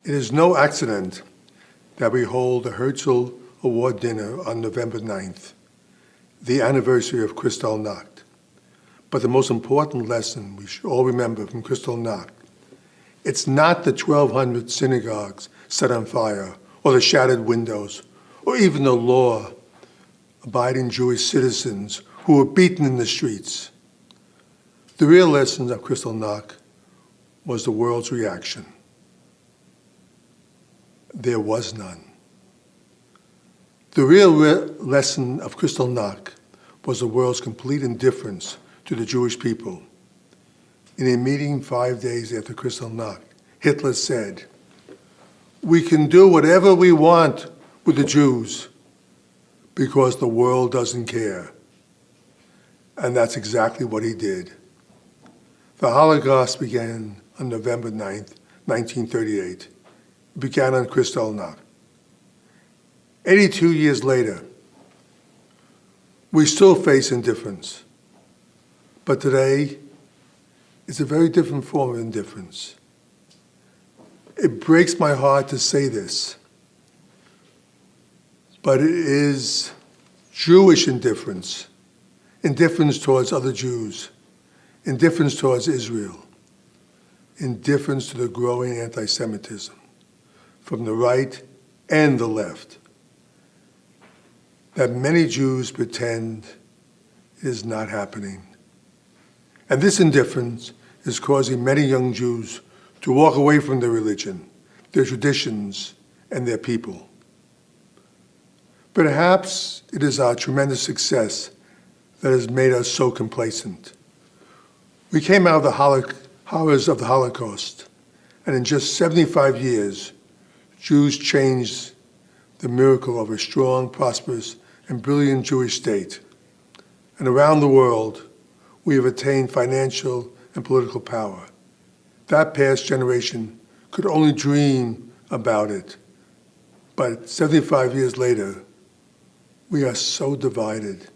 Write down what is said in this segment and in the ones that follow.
It is no accident that we hold the Herzl Award dinner on November 9th, the anniversary of Kristallnacht. But the most important lesson we should all remember from Kristallnacht, it's not the 1,200 synagogues set on fire, or the shattered windows, or even the law-abiding Jewish citizens who were beaten in the streets. The real lesson of Kristallnacht was the world's reaction. There was none. The real lesson of Kristallnacht was the world's complete indifference to the Jewish people. In a meeting 5 days after Kristallnacht, Hitler said, "We can do whatever we want with the Jews because the world doesn't care." And that's exactly what he did. The Holocaust began on November 9th, 1938. It began on Kristallnacht. 82 years later, we still face indifference. But today, it's a very different form of indifference. It breaks my heart to say this, but it is Jewish indifference, indifference towards other Jews, indifference towards Israel, indifference to the growing anti-Semitism from the right and the left, that many Jews pretend is not happening. And this indifference is causing many young Jews to walk away from their religion, their traditions, and their people. Perhaps it is our tremendous success that has made us so complacent. We came out of the horrors of the Holocaust, and in just 75 years, Jews changed the miracle of a strong, prosperous, and brilliant Jewish state. And around the world, we have attained financial and political power. That past generation could only dream about it. But 75 years later, we are so divided.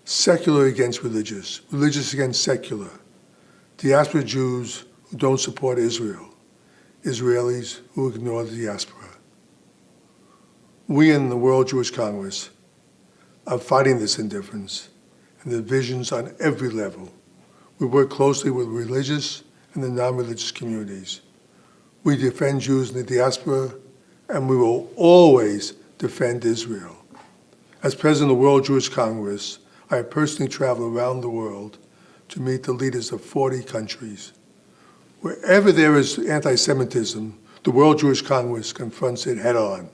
Secular against religious, religious against secular. Diaspora Jews who don't support Israel, Israelis who ignore the diaspora. We in the World Jewish Congress are fighting this indifference and divisions on every level. We work closely with religious and the non-religious communities. We defend Jews in the diaspora, and we will always defend Israel. As President of the World Jewish Congress, I have personally traveled around the world to meet the leaders of 40 countries. Wherever there is anti-Semitism, the World Jewish Congress confronts it head-on.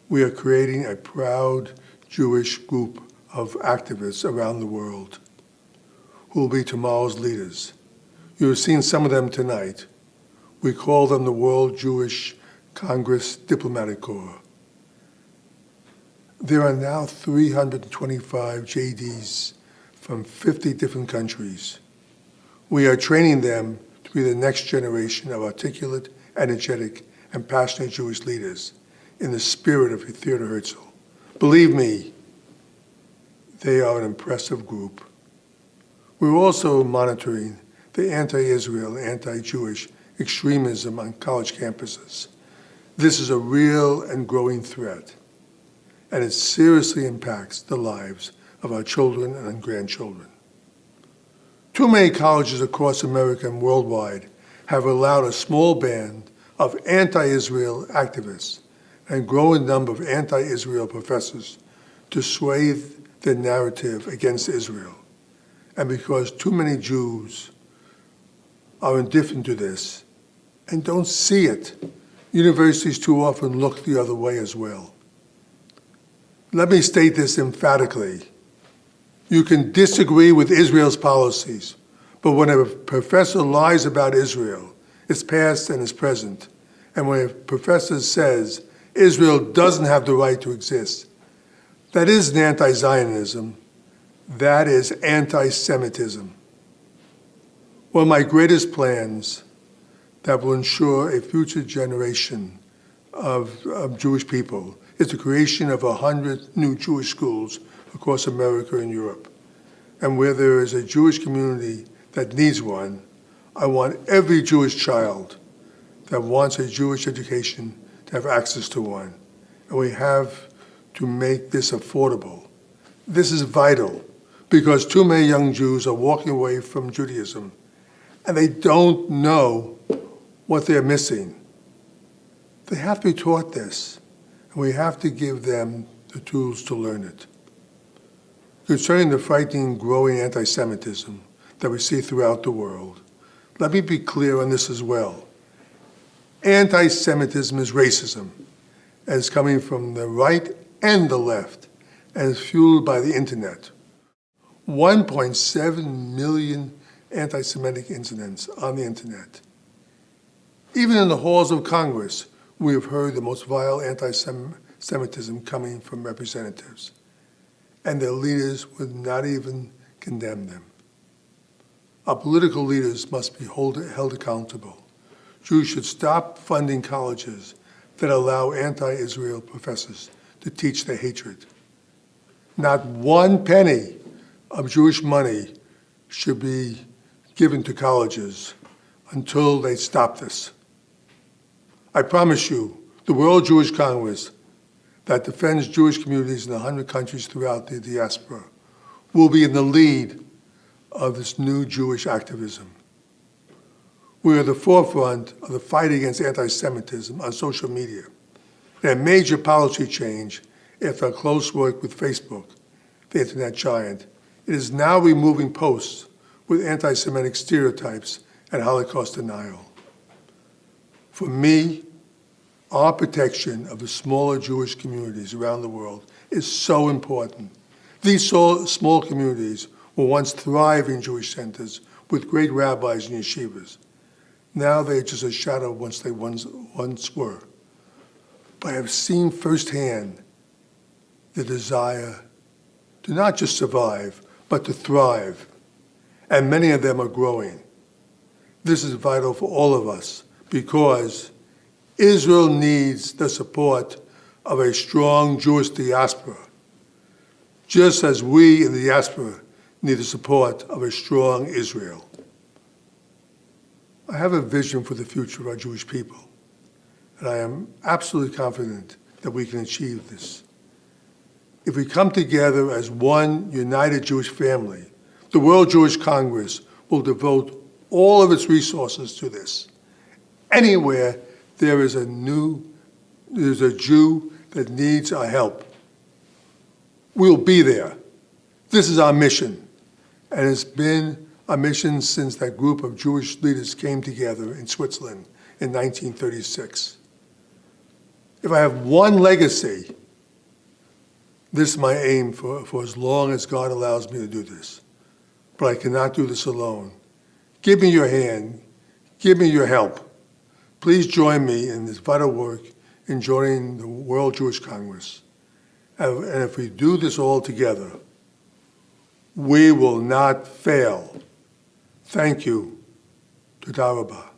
We are creating a proud Jewish group of activists around the world who will be tomorrow's leaders. You have seen some of them tonight. We call them the World Jewish Congress Diplomatic Corps. There are now 325 JDs from 50 different countries. We are training them to be the next generation of articulate, energetic, and passionate Jewish leaders in the spirit of Theodor Herzl. Believe me, they are an impressive group. We're also monitoring the anti-Israel, anti-Jewish extremism on college campuses. This is a real and growing threat, and it seriously impacts the lives of our children and grandchildren. Too many colleges across America and worldwide have allowed a small band of anti-Israel activists and a growing number of anti-Israel professors to sway the narrative against Israel. And because too many Jews are indifferent to this and don't see it, universities too often look the other way as well. Let me state this emphatically. You can disagree with Israel's policies, but when a professor lies about Israel, its past and its present, and when a professor says Israel doesn't have the right to exist, that isn't anti-Zionism, that is anti-Semitism. One of my greatest plans that will ensure a future generation of Jewish people is the creation of 100 new Jewish schools across America and Europe. And where there is a Jewish community that needs one, I want every Jewish child that wants a Jewish education to have access to one. And we have to make this affordable. This is vital because too many young Jews are walking away from Judaism and they don't know what they're missing. They have to be taught this, and we have to give them the tools to learn it. Concerning the frightening, growing anti-Semitism that we see throughout the world, let me be clear on this as well. Anti-Semitism is racism, and it's coming from the right and the left, and is fueled by the internet. 1.7 million anti-Semitic incidents on the internet. Even in the halls of Congress, we have heard the most vile anti-Semitism coming from representatives, and their leaders would not even condemn them. Our political leaders must be held accountable. Jews should stop funding colleges that allow anti-Israel professors to teach their hatred. Not one penny of Jewish money should be given to colleges until they stop this. I promise you, the World Jewish Congress that defends Jewish communities in 100 countries throughout the diaspora will be in the lead of this new Jewish activism. We are at the forefront of the fight against anti-Semitism on social media, and a major policy change after our close work with Facebook, the internet giant. It is now removing posts with anti-Semitic stereotypes and Holocaust denial. For me, our protection of the smaller Jewish communities around the world is so important. These small communities were once thriving Jewish centers with great rabbis and yeshivas. Now they're just a shadow of what they once were. But I have seen firsthand the desire to not just survive, but to thrive. And many of them are growing. This is vital for all of us because Israel needs the support of a strong Jewish diaspora, just as we in the diaspora need the support of a strong Israel. I have a vision for the future of our Jewish people, and I am absolutely confident that we can achieve this. If we come together as one united Jewish family, the World Jewish Congress will devote all of its resources to this. Anywhere there is a Jew that needs our help, we'll be there. This is our mission, and it's been our mission since that group of Jewish leaders came together in Switzerland in 1936. If I have one legacy, this is my aim for as long as God allows me to do this. But I cannot do this alone. Give me your hand. Give me your help. Please join me in this vital work in joining the World Jewish Congress. And if we do this all together, we will not fail. Thank you. Toda Rabah.